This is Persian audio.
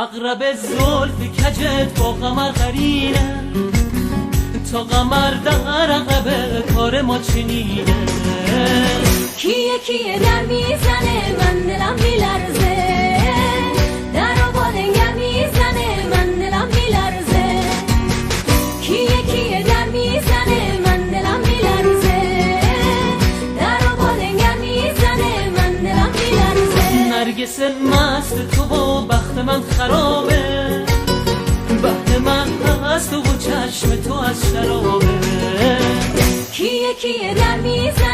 اقرب زلف کجت با قمر قرینه، تا قمر در عقب کار ما چنینه. کیه کیه در میزنه من دلم میلرزه، در و بالنگر میزنه من دلم میلرزه. کیه کیه در میزنه من دلم میلرزه، در و بالنگر میزنه من دلم میلرزه. نرگس مست تو و بخت من خرابه، بخت من از تو و چشم تو از شرابه. کیه کیه در میزنه